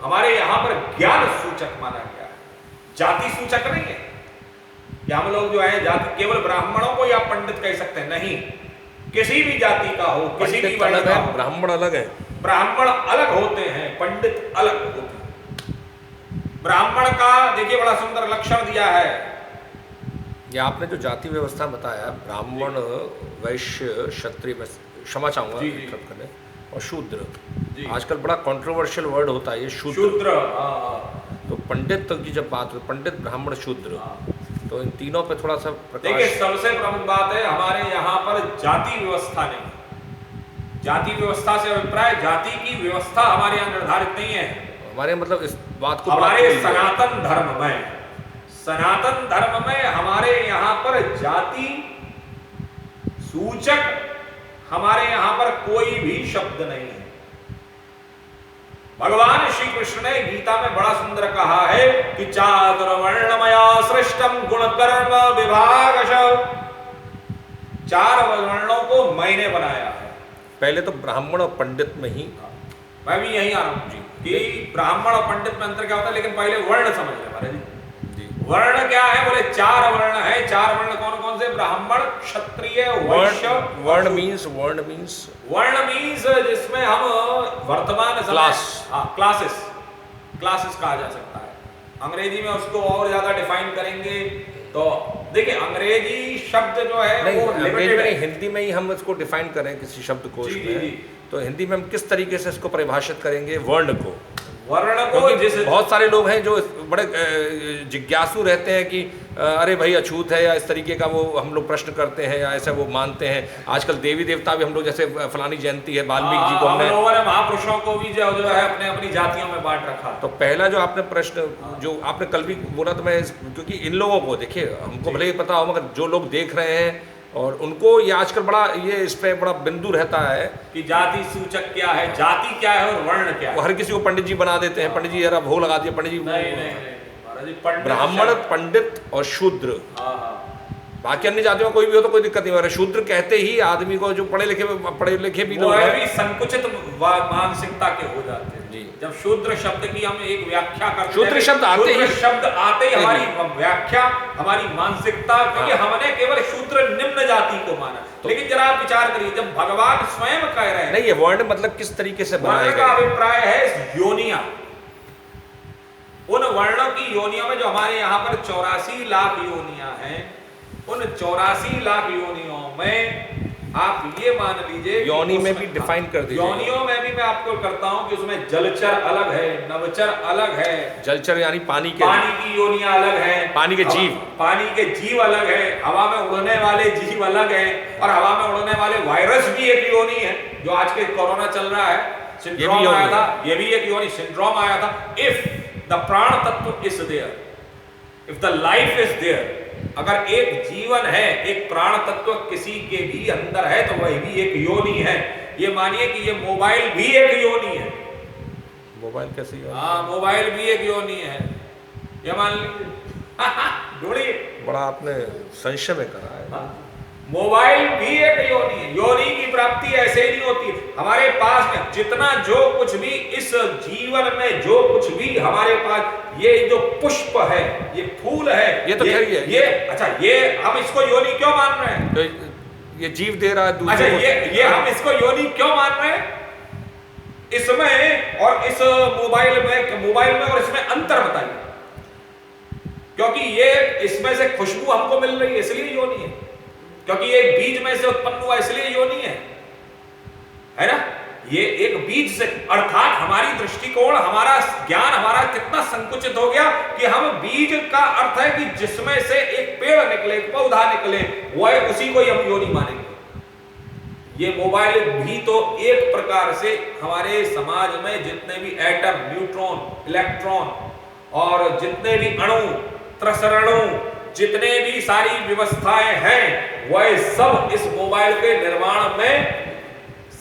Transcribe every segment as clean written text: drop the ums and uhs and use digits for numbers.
हमारे यहां पर ज्ञान सूचक माना गया है, जाति सूचक नहीं है कि हम लोग जो है जाति केवल ब्राह्मणों को या पंडित कह सकते हैं, नहीं, किसी भी जाति का हो, किसी भी वर्ण का हो। ब्राह्मण अलग है, ब्राह्मण अलग होते हैं, पंडित अलग होते हैं। ब्राह्मण का देखिए बड़ा सुंदर लक्षण दिया है। ये आपने जो जाति व्यवस्था बताया, ब्राह्मण, वैश्य, क्षत्रिय, क्षमा चाहूंगा इंटरप्ट करने, और शूद्र, आजकल बड़ा कंट्रोवर्शियल वर्ड होता है ये शूद्र। तो पंडित की जब बात हो, पंडित, ब्राह्मण, शूद्र, तो इन तीनों पे थोड़ा सा देखिए सबसे प्रमुख बात है हमारे यहाँ पर जाति व्यवस्था नहीं। जाति व्यवस्था से अभिप्राय जाति की व्यवस्था हमारे यहाँ निर्धारित नहीं है। हमारे मतलब इस बात को हमारे सनातन धर्म में हमारे यहाँ पर जाति सूचक हमारे यहाँ पर कोई भी शब्द नहीं है। भगवान श्री कृष्ण ने गीता में बड़ा सुंदर कहा है कि चातुर्वर्णमया सृष्टम गुण कर्म विभागशः, 4 वर्णों को मैंने बनाया है। पहले तो ब्राह्मण और पंडित में ही, मैं भी यही आ रहा हूं जी कि ब्राह्मण और पंडित में अंतर क्या होता है, लेकिन पहले वर्ण समझ लें महाराज जी। वर्ण क्या है, बोले 4 वर्ण है। 4 वर्ण कौन कौन से? ब्राह्मण, क्षत्रिय, वैश्य। वर्ण मीन्स जिसमें हम वर्तमान क्लासेस कहा जा सकता है। अंग्रेजी में उसको और ज्यादा डिफाइन करेंगे तो देखिए अंग्रेजी शब्द जो है नहीं, वो अंग्रेजी में, हिंदी में ही हम इसको डिफाइन करें किसी शब्द कोश में, तो हिंदी में हम किस तरीके से इसको परिभाषित करेंगे वर्ण को? बहुत सारे लोग हैं जो बड़े जिज्ञासु रहते हैं कि अरे भाई अछूत है या इस तरीके का वो हम लोग प्रश्न करते हैं या ऐसा वो मानते हैं। आजकल देवी देवता भी हम लोग, जैसे फलानी जयंती है, वाल्मीकि जी को हमने, महापुरुषों को भी जो है अपने अपनी जातियों में बांट रखा। तो पहला जो आपने प्रश्न जो आपने कल भी बोला, तो मैं क्योंकि इन लोगों को देखिए, हमको भले ही पता हो मगर जो लोग देख रहे हैं और उनको ये आजकल बड़ा ये इस पे बड़ा बिंदु रहता है कि जाति सूचक क्या है, जाति क्या है और वर्ण क्या है। वो हर किसी को पंडित जी बना देते हैं, पंडित जी यार भोग लगा दिए, पंडित जी। नहीं, ब्राह्मण, पंडित और शूद्र, बाकी अन्य जातियों में कोई भी हो तो कोई दिक्कत नहीं। शूद्र कहते ही आदमी को जो पढ़े लिखे भी लोग हैं, संकुचित मानसिकता के हो जाते हैं जी। जब शूद्र शब्द की हम एक व्याख्या करते हैं, शूद्र शब्द आते ही हमारी व्याख्या, हमारी मानसिकता, क्योंकि हमने केवल शूद्र निम्न जाति को माना। लेकिन जरा आप विचार करिए, जब भगवान स्वयं कह रहे हैं, नहीं ये वर्ण मतलब किस तरीके से बनाया गया? का अभिप्राय है योनियां, उन वर्णों की योनियों में जो हमारे यहाँ पर 84 लाख योनियां हैं, उन 84 लाख योनियों में आप ये मान लीजिए, योनि में भी डिफाइन कर दीजिए। योनियों में भी मैं आपको करता हूं कि उसमें जलचर अलग है, नवचर अलग है। जलचर यानी पानी की योनियां अलग है, पानी के जीव अलग है, हवा में उड़ने वाले जीव अलग है, और हवा में उड़ने वाले वायरस भी एक योनि है। जो आज के कोरोना चल रहा है, सिंड्रोम आया था, ये भी एक योनि सिंड्रोम आया था। इफ द प्राण तत्व is there, if the life is there, अगर एक जीवन है, एक प्राण तत्व किसी के भी अंदर है, तो वह भी एक योनि है। ये मानिए कि ये मोबाइल भी एक योनि है। मोबाइल कैसे? हाँ, मोबाइल भी एक योनि है, ये मान लीजिए। ढूंढिए, बड़ा आपने संशय में करा है। हाँ? मोबाइल भी एक योनि है। योनि की प्राप्ति ऐसे ही नहीं होती। हमारे पास में जितना जो कुछ भी इस जीवन में, जो कुछ भी हमारे पास, ये जो पुष्प है, ये फूल है, ये तो ये अच्छा, ये हम इसको योनि क्यों मान रहे हैं? तो ये जीव दे रहा है दूसरे को। अच्छा, ये हम इसको योनि क्यों मान रहे हैं? इसमें और इस मोबाइल में और इसमें अंतर बताइए। क्योंकि ये इसमें से खुशबू हमको मिल रही है इसलिए योनि है, क्योंकि ये बीज में से उत्पन्न हुआ इसलिए योनि है ना? ये एक बीज से, अर्थात हमारी दृष्टिकोण, हमारा ज्ञान, हमारा कितना संकुचित हो गया कि हम बीज का अर्थ है कि जिसमें से एक पेड़ निकले, पौधा निकले, वह उसी को हम योनि मानेंगे। ये मोबाइल भी तो एक प्रकार से हमारे समाज में जितने भी एटम, न्यूट्रॉन, इलेक्ट्रॉन और जितने भी अणु, त्रसरणु, जितने भी सारी व्यवस्थाएं हैं, वह सब इस मोबाइल के निर्माण में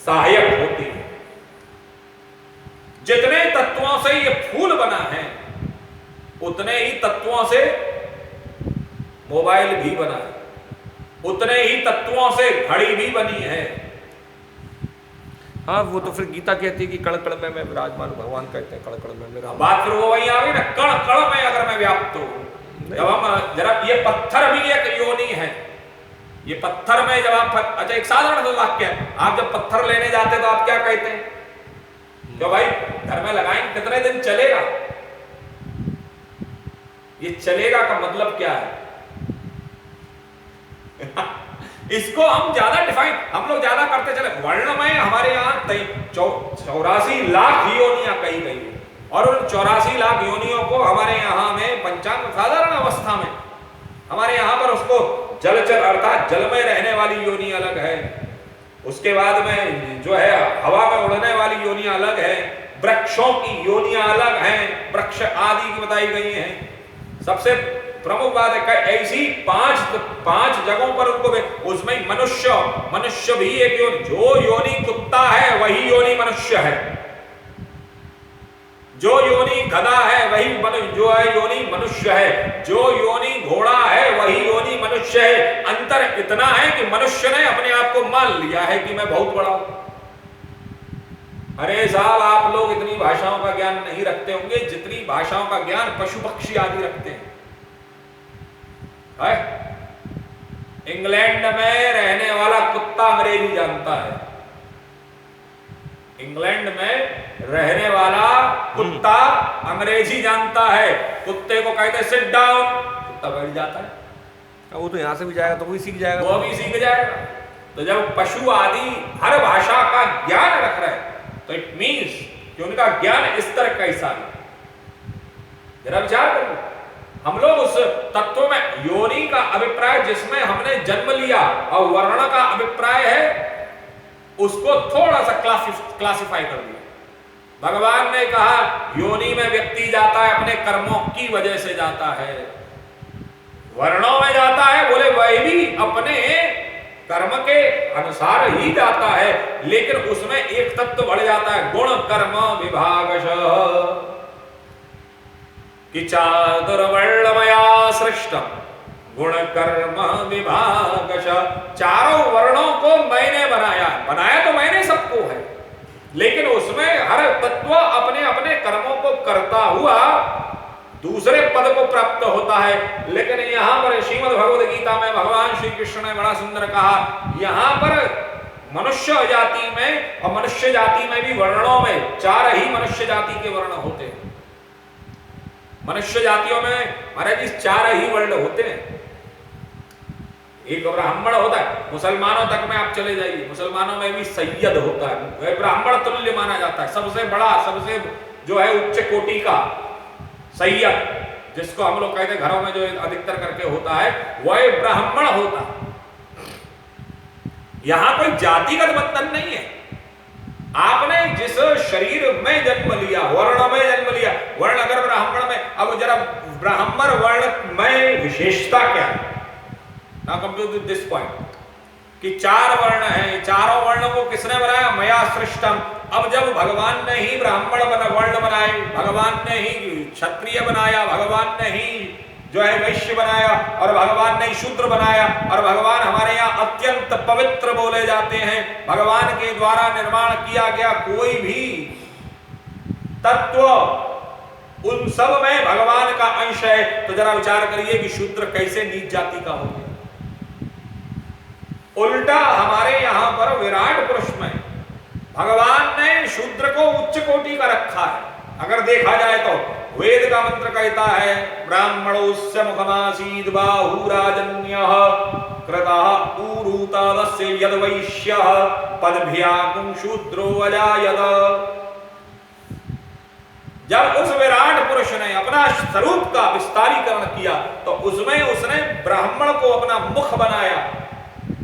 सहायक होती है। जितने तत्वों से ये फूल बना है, उतने ही तत्वों से मोबाइल भी बना है, उतने ही तत्वों से घड़ी भी बनी है। हाँ, वो तो फिर गीता कहती है कि कण कण में मैं विराजमान हूं, भगवान कहते हैं कण कण में मेरा। बात फिर वो वही आ गई ना, कण कण में अगर मैं व्याप्त हूं। जब हम जरा, ये पत्थर भी एक योनि है, ये पत्थर में जब आप, अच्छा एक साधारण वाक्य है, आप जब पत्थर लेने जाते तो आप क्या कहते हैं? क्यों भाई घर में लगाएंगे, कितने दिन चलेगा? ये चलेगा का मतलब क्या है? इसको हम ज्यादा डिफाइन, हम लोग ज्यादा करते चले। वर्ण में हमारे यहाँ 84 लाख योनियां कही गई है, और उन 84 लाख योनियों को हमारे यहाँ में पंचांग साधारण अवस्था में हमारे यहाँ पर उसको जलचर अर्थात जल में रहने वाली योनि अलग है, उसके बाद में जो है हवा में उड़ने वाली योनियां अलग है, वृक्षों की योनियां अलग हैं, वृक्ष आदि की बताई गई हैं। सबसे प्रमुख बात है ऐसी पांच जगहों पर उनको, उसमें मनुष्य भी एक योनि, जो योनि कुत्ता है वही योनि मनुष्य है, जो योनि गधा है वही जो है योनि मनुष्य है, जो योनि घोड़ा है वही योनि मनुष्य है। अंतर इतना है कि मनुष्य ने अपने आप को मान लिया है कि मैं बहुत बड़ा हूं। अरे साहब, आप लोग इतनी भाषाओं का ज्ञान नहीं रखते होंगे जितनी भाषाओं का ज्ञान पशु पक्षी आदि रखते हैं। इंग्लैंड में रहने वाला कुत्ता अंग्रेजी जानता है, इंग्लैंड में रहने वाला कुत्ता अंग्रेजी जानता है। कुत्ते को कहते हैं सिट डाउन, कुत्ता बैठ जाता है। वो तो यहां से भी जाएगा तो वही सीख जाएगा, वो भी सीख जाएगा। तो जब पशु आदि हर भाषा का ज्ञान रख रहे हैं तो इट मीन्स कि उनका ज्ञान इस तरह कैसा है। जरा विचार करो, हम लोग उस तत्व में योनि का अभिप्राय जिसमें हमने जन्म लिया और वर्ण का अभिप्राय है उसको थोड़ा सा क्लासिफाई कर दिया। भगवान ने कहा योनि में व्यक्ति जाता है अपने कर्मों की वजह से जाता है, वर्णों में जाता है बोले वह भी अपने कर्म के अनुसार ही जाता है, लेकिन उसमें एक तत्व बढ़ जाता है गुण कर्म विभागशः कि चातुर्वर्णमया सृष्टम गुण कर्म विभागशः। चारों वर्णों को मैंने बनाया तो मैंने सबको है, लेकिन उसमें हर तत्व अपने अपने कर्मों को करता हुआ दूसरे पद को प्राप्त होता है। लेकिन यहां पर श्रीमद् भगवद गीता में भगवान श्री कृष्ण ने बड़ा सुंदर कहा, यहां पर मनुष्य जाति में और मनुष्य जाति में भी वर्णों में चार ही मनुष्य जाति के वर्ण होते हैं। मनुष्य जातियों में महाराज जी चार ही वर्ण होते हैं। एक ब्राह्मण होता है, मुसलमानों तक में आप चले जाइए, मुसलमानों में भी सैयद होता है, वह ब्राह्मण तुल्य माना जाता है, सबसे बड़ा सबसे जो है उच्च कोटि का सैयद, जिसको हम लोग कहते हैं घरों में जो अधिकतर करके होता है वह ब्राह्मण होता है। यहां कोई जातिगत बंधन नहीं है। आपने जिस शरीर में जन्म लिया, वर्ण में जन्म लिया, वर्ण अगर ब्राह्मण में, अब जरा ब्राह्मण वर्ण में विशेषता क्या है? Now come to this point कि चार वर्ण हैं, चारों वर्णों को किसने बनाया? मया सृष्टम। अब जब भगवान ने ही ब्राह्मण वर्ण बनाए, भगवान ने ही क्षत्रिय बनाया, भगवान ने ही जो है वैश्य बनाया, और भगवान ने शूद्र बनाया, और भगवान हमारे यहाँ अत्यंत पवित्र बोले जाते हैं, भगवान के द्वारा निर्माण किया गया कोई भी तत्व उन सब में भगवान का अंश है। तो जरा विचार करिए कि शूद्र कैसे नीच जाति का हो गया। उल्टा हमारे यहां पर विराट पुरुष में भगवान ने शूद्र को उच्च कोटि का रखा है। अगर देखा जाए तो वेद का मंत्र कहता है ब्राह्मणोस्य मुखमासीद बाहुराजन्यः कृतः ऊरूतादस्य यद्वैश्यः पदभ्यागुं शूद्रो अजायत। जब उस विराट पुरुष ने अपना स्वरूप का विस्तारीकरण किया तो उसमें उसने ब्राह्मण को अपना मुख बनाया,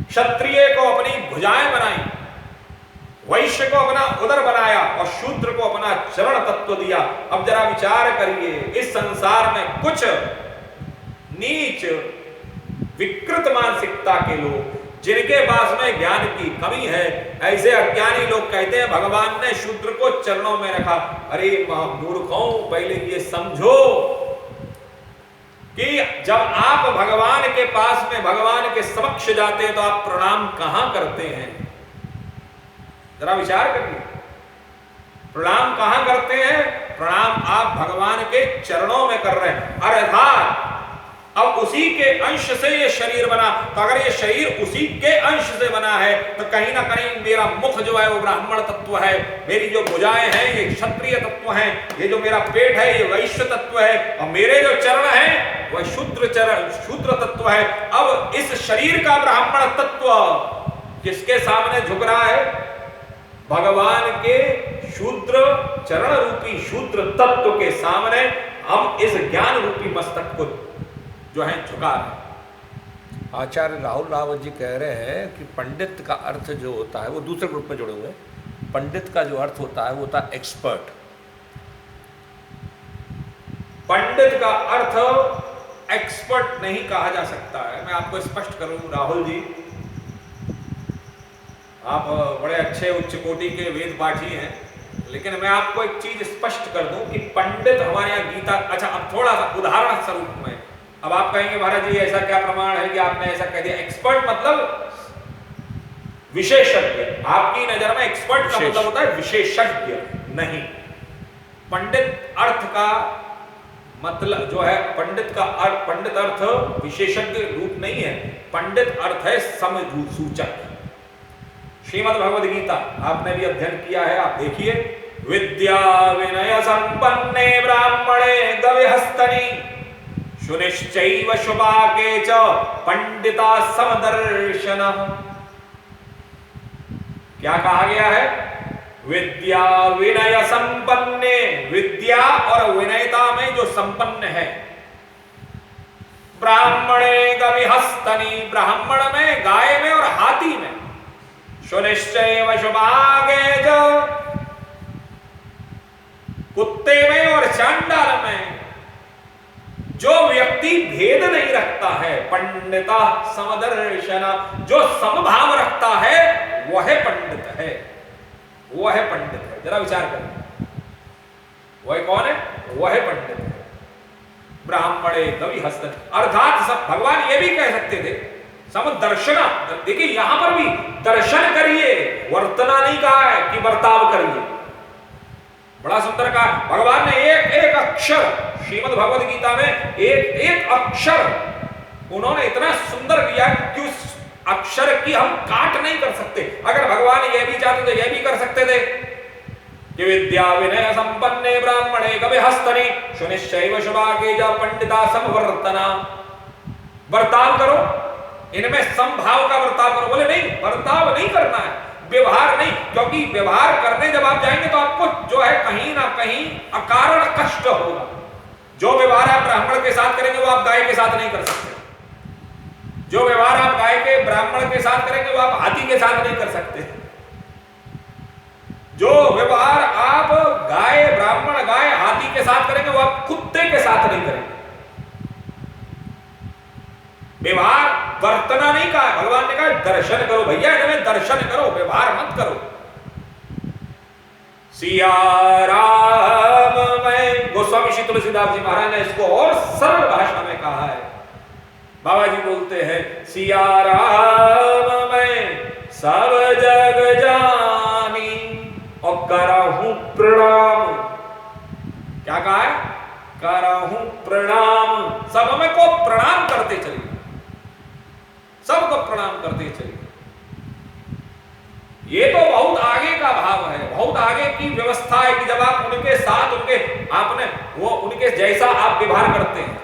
क्षत्रिय को अपनी भुजाएं बनाई, वैश्य को अपना उदर बनाया और शूद्र को अपना चरण तत्व दिया। अब जरा विचार करिए, इस संसार में कुछ नीच विकृत मानसिकता के लोग जिनके पास में ज्ञान की कमी है, ऐसे अज्ञानी लोग कहते हैं भगवान ने शूद्र को चरणों में रखा। अरे मूर्खों, पहले ये समझो कि जब आप भगवान के पास में, भगवान के समक्ष जाते हैं तो आप प्रणाम कहां करते हैं? जरा विचार करिए। प्रणाम कहां करते हैं? प्रणाम आप भगवान के चरणों में कर रहे हैं। अर्थात अब उसी के अंश से ये शरीर बना, तो अगर ये शरीर उसी के अंश से बना है तो कहीं ना कहीं मेरा मुख जो है वो ब्राह्मण तत्व है, मेरी जो भुजाएं हैं ये क्षत्रिय तत्व हैं, ये जो मेरा पेट है ये वैश्य तत्व है, और मेरे जो चरण हैं वह शूद्र तत्व है। अब इस शरीर का ब्राह्मण तत्व किसके सामने झुक रहा है? भगवान के शूद्र चरण रूपी शूद्र तत्व के सामने हम इस ज्ञान रूपी मस्तक को जो है झुका रहे। आचार्य राहुल रावत जी कह रहे हैं कि पंडित का अर्थ जो होता है, वो दूसरे ग्रुप में जुड़े हुए हैं, पंडित का जो अर्थ होता है वो होता है एक्सपर्ट। पंडित का अर्थ एक्सपर्ट नहीं कहा जा सकता है। मैं आपको स्पष्ट करूं राहुल जी, आप बड़े अच्छे उच्च कोटि के वेद पाठी हैं, लेकिन मैं आपको एक चीज स्पष्ट कर दूं कि पंडित हमारे यहाँ गीता, अच्छा अब थोड़ा सा उदाहरण स्वरूप में, अब आप कहेंगे महाराज जी ऐसा क्या प्रमाण है कि आपने ऐसा कह दिया? एक्सपर्ट मतलब विशेषज्ञ। आपकी नजर में एक्सपर्ट का मतलब होता है विशेषज्ञ, नहीं। पंडित अर्थ का मतलब जो है, पंडित का अर्थ, पंडित अर्थ विशेषज्ञ रूप नहीं है, पंडित अर्थ है समसूचक। श्रीमद् भगवद गीता आपने भी अध्ययन किया है, आप देखिए, विद्या विनय संपन्ने ब्राह्मणे गविहस्तनि शुनिश्चैव शुभाके च पंडिता समदर्शन। क्या कहा गया है? विद्या विनय संपन्ने, विद्या और विनयता में जो संपन्न है, ब्राह्मणे गविहस्तनि, ब्राह्मण में, गाय में और हाथी में, शुनिश्चैव शुभागे च, कुत्ते में और चांडाल में, जो व्यक्ति भेद नहीं रखता है, पंडिता समदर्शन, जो समभाव रखता है वह पंडित है, वह पंडित है। जरा विचार करें, वह कौन है? वह पंडित है। ब्राह्मणे गविहस्त, अर्थात सब भगवान ये भी कह सकते थे समदर्शना। देखिए यहां पर भी दर्शन करिए, वर्तना नहीं कहा है कि बर्ताव करिए। बड़ा सुंदर कहा भगवान ने, एक एक अक्षर, श्रीमद् भगवद गीता में एक एक अक्षर उन्होंने इतना सुंदर दिया कि उस अक्षर की हम काट नहीं कर सकते। अगर भगवान ये भी चाहते तो ये भी कर सकते थे कि विद्या विनय संपन्ने ब्राह्मणे गविहस्तनि शुनिश्चैव शुभागे च पंडिता समवर्तना। बर्ताव करो, इनमें समभाव का बर्ताव करो। बोले नहीं, बर्ताव नहीं करना है, व्यवहार नहीं, क्योंकि व्यवहार करने जब आप जाएंगे तो आपको जो है कहीं ना कहीं अकारण कष्ट होगा। जो व्यवहार आप ब्राह्मण के साथ करेंगे वो आप गाय के साथ नहीं कर सकते। जो व्यवहार आप गाय के ब्राह्मण के साथ करेंगे वो आप हाथी के साथ नहीं कर सकते। जो व्यवहार आप गाय ब्राह्मण गाय हाथी के साथ करेंगे वो आप कुत्ते के साथ नहीं करेंगे। व्यवहार वर्तना नहीं कहा, भगवान ने कहा दर्शन करो भैया, इनमें दर्शन करो, व्यवहार मत करो। सिया राम में गोस्वामी श्री तुलसीदास जी महाराज ने इसको और सरल भाषा में कहा है। बाबा जी बोलते हैं सिया राम में सब जग जानी और करहूं प्रणाम। क्या कहा है? करहूं प्रणाम, सब में को प्रणाम करते चलिए, सबको प्रणाम करते चलिए। ये तो बहुत आगे का भाव है, बहुत आगे की व्यवस्था है कि जब आप उनके साथ आपने वो उनके जैसा आप व्यवहार करते हैं।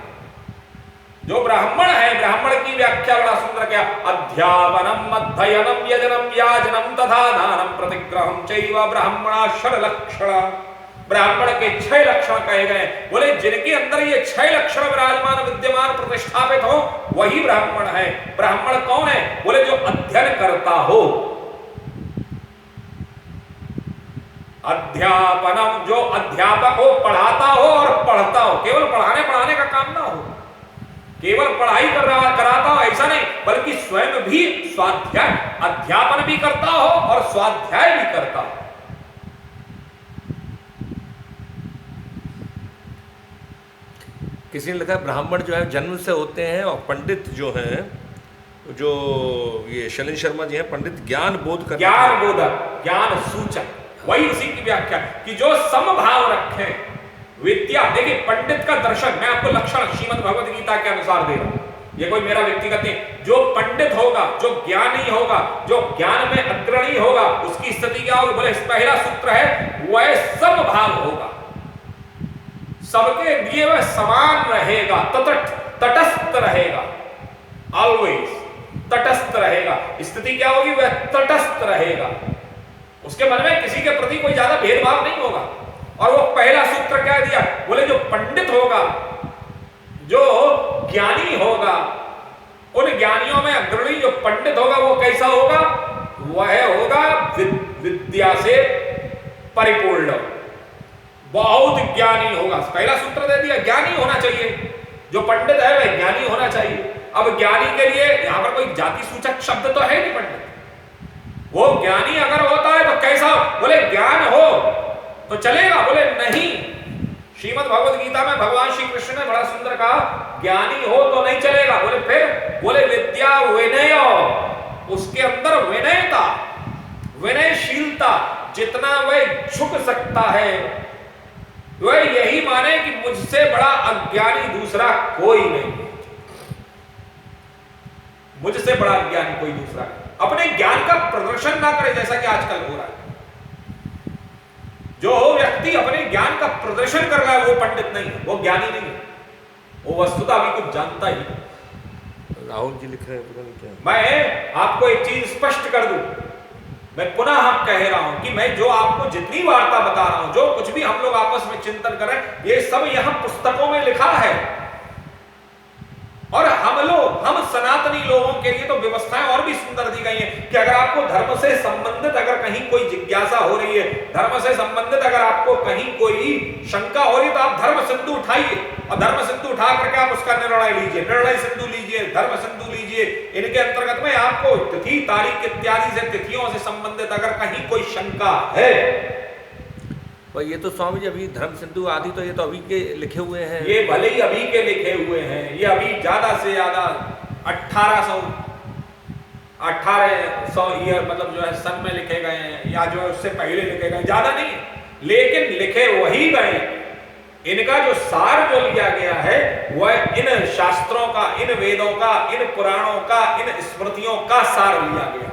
जो ब्राह्मण है, ब्राह्मण की व्याख्या बड़ा सुंदर क्या, अध्यापनम अध्ययनम यजनम याजनम तथा दानम प्रतिग्रहम चैव ब्राह्मणा षड्लक्षण। ब्राह्मण के 6 लक्षण कहे गए। बोले जिनके अंदर ये 6 लक्षण विराजमान विद्यमान प्रतिष्ठापित हो वही ब्राह्मण है। ब्राह्मण कौन है? बोले जो अध्ययन करता हो, अध्यापनम, जो अध्यापक हो, पढ़ाता हो और पढ़ता हो। केवल पढ़ाने का काम ना हो, केवल पढ़ाई कराता हो ऐसा नहीं, बल्कि स्वयं भी स्वाध्याय, अध्यापन भी करता हो और स्वाध्याय भी करता हो। किसी ने लिखा ब्राह्मण जो है जन्म से होते हैं और पंडित जो हैं, जो ये शैलेंद्र शर्मा जी हैं, पंडित ज्ञान बोध करते हैं। ज्ञान सूचक, वही उसी की व्याख्या कि जो समभाव रखे विद्या। देखिए पंडित का दर्शन, मैं आपको लक्षण श्रीमद् भगवद गीता के अनुसार दे रहा हूं, ये कोई मेरा व्यक्तिगत नहीं। जो पंडित होगा, जो ज्ञानी होगा, जो ज्ञान में अग्रणी होगा, उसकी स्थिति क्या होगी? बोले पहला सूत्र है वह समभाव होगा, सबके लिए वह समान रहेगा, तटस्थ रहेगा, ऑलवेज तटस्थ रहेगा। स्थिति क्या होगी? वह तटस्थ रहेगा, उसके मन में किसी के प्रति कोई ज्यादा भेदभाव नहीं होगा। और वो पहला सूत्र क्या दिया? बोले जो पंडित होगा, जो ज्ञानी होगा, उन ज्ञानियों में अग्रणी जो पंडित होगा वो कैसा होगा? वह होगा विद्या से परिपूर्ण, बहुत ज्ञानी होगा। पहला सूत्र दे दिया, ज्ञानी होना चाहिए, जो पंडित है वह ज्ञानी होना चाहिए। अब ज्ञानी के लिए यहां पर कोई जाति सूचक शब्द तो है नहीं पंडित, वो ज्ञानी अगर होता है तो कैसा? बोले ज्ञान हो तो चलेगा, बोले नहीं। श्रीमद् भगवद गीता में भगवान श्री कृष्ण ने बड़ा सुंदर कहा, ज्ञानी हो तो नहीं चलेगा। बोले फिर? बोले विद्या विनय, उसके अंदर विनयता, विनयशीलता, जितना वह झुक सकता है, वह यही माने कि मुझसे बड़ा अज्ञानी दूसरा कोई नहीं, मुझसे बड़ा अज्ञानी कोई दूसरा नहीं। अपने ज्ञान का प्रदर्शन ना करे जैसा कि आजकल हो रहा है। जो व्यक्ति अपने ज्ञान का प्रदर्शन कर रहा है वो पंडित नहीं है, वो ज्ञानी नहीं है, वो वस्तुतः अभी कुछ जानता ही। राहुल जी लिख रहे हैं पता नहीं क्या। मैं आपको एक चीज स्पष्ट कर दूं, मैं पुनः कह रहा हूं कि मैं जो आपको जितनी वार्ता बता रहा हूं, जो कुछ भी हम लोग आपस में चिंतन कर रहे हैं, ये सब यहां पुस्तकों में लिखा है। और हम सनातनी लोगों के लिए तो व्यवस्थाएं और भी सुंदर दी गई हैं कि अगर आपको धर्म से संबंधित अगर कहीं कोई जिज्ञासा हो रही है, धर्म से संबंधित अगर आपको कहीं कोई शंका हो रही है, तो आप धर्म सिंधु उठाइए और धर्म सिंधु उठा करके आप उसका निर्णय लीजिए, निर्णय सिंधु लीजिए, धर्म सिंधु लीजिए। इनके अंतर्गत में आपको तिथि तारीख इत्यादि से, तिथियों से संबंधित अगर कहीं कोई शंका है, ये तो स्वामी जी अभी धर्म सिंधु आदि तो ये तो अभी के लिखे हुए हैं, ये भले ही अभी के लिखे हुए हैं, ये अभी ज्यादा से ज्यादा 1800 ईयर मतलब जो है सन में लिखे गए हैं, या जो है उससे पहले लिखे गए, ज्यादा नहीं, लेकिन लिखे वही गए। इनका जो सार जो लिया गया है वह इन शास्त्रों का, इन वेदों का, इन पुराणों का, इन स्मृतियों का सार लिया गया।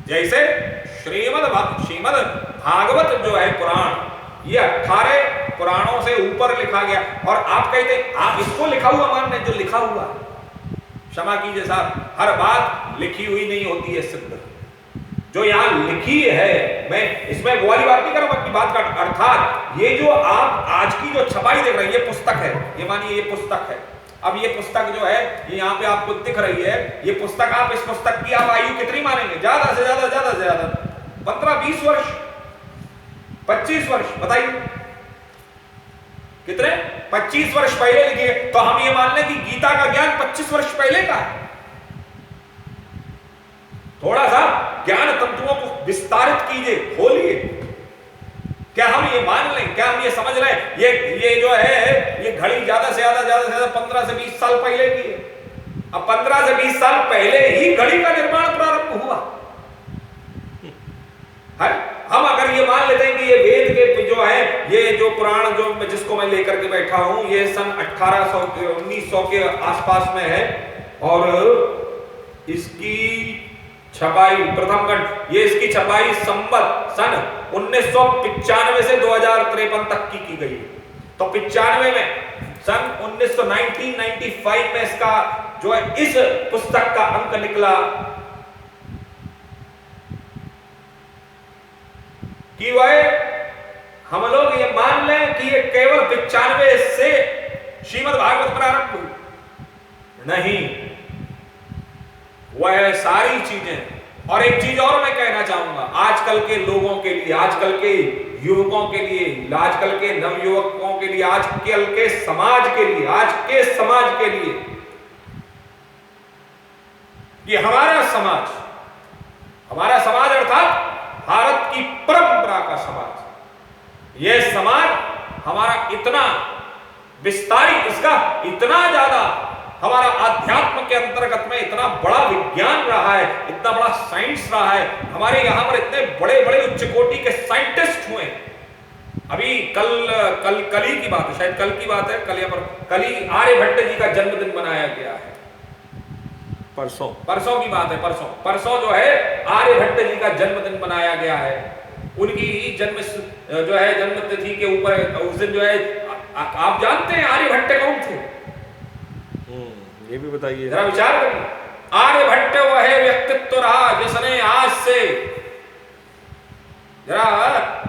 जैसे श्रीमद् भागवत जो है पुराण, ये 18 पुराणों से ऊपर लिखा गया। और आप कहते हैं आप इसको लिखा हुआ मान रहे, जो लिखा हुआ, क्षमा कीजिए साहब, हर बात लिखी हुई नहीं होती है सिद्ध। जो यहां लिखी है, मैं इसमें वो वाली बात नहीं कर रहा हूं अपनी बात का, अर्थात ये जो आप आज की जो छपाई देख रहे हैं, ये पुस्तक है, ये मानिए ये पुस्तक है। अब ये पुस्तक जो है ये यहाँ पे आपको दिख रही है, ये पुस्तक, आप इस पुस्तक की आप आयु कितनी मानेंगे? ज्यादा से ज्यादा 15-20 वर्ष, 25 वर्ष, बताइए कितने? 25 वर्ष पहले लिखी है। तो हम ये मान लें कि गीता का ज्ञान 25 वर्ष पहले का है। थोड़ा सा ज्ञान तत्वों को विस्तारित कीजिए, खोलिए। क्या हम ये मान लें, क्या हम ये समझ रहे हैं ये जो है ये घड़ी ज्यादा से ज्यादा 15 से 20 साल पहले की है? अब 15 से 20 साल पहले ही घड़ी का निर्माण प्रारंभ हुआ है। हम अगर ये मान लेते हैं कि ये वेद के जो है, ये जो पुराण जो जिसको मैं लेकर के बैठा हूं, ये सन 1900 के आसपास में है, और इसकी छपाई प्रथम खंड, ये इसकी छपाई संवत सन 1995 से 2053 तक की गई है। तो 95 में सन 1995 में इसका जो है इस पुस्तक का अंक निकला कि वह हम लोग ये मान लें कि ये केवल 95 से श्रीमद् भागवत प्रारंभ हुई नहीं, वह सारी चीजें। और एक चीज और मैं कहना चाहूंगा आजकल के लोगों के लिए, आजकल के युवकों के लिए, आजकल के नवयुवकों के लिए, आजकल के समाज के लिए, आज के समाज के लिए, ये हमारा समाज अर्थात भारत की परंपरा का समाज, यह समाज हमारा इतना विस्तारित, इसका इतना ज्यादा हमारा अध्यात्म के अंतर्गत में इतना बड़ा विज्ञान रहा है, इतना बड़ा साइंस रहा है, हमारे यहाँ पर इतने बड़े बड़े उच्च कोटि के साइंटिस्ट हुए। अभी कल ही की बात है, शायद कल की बात है, कल ही आर्यभट्ट जी का जन्मदिन मनाया गया है। परसों की बात है, परसों जो है आर्यभट्ट जी का जन्मदिन मनाया गया है। उनकी जन्म तिथि के ऊपर उस दिन जो है, आप जानते हैं आर्यभट्ट कौन थे? ये भी बताइए, जरा विचार करिए। आर्यभट्ट वह व्यक्तित्व रहा जिसने आज से जरा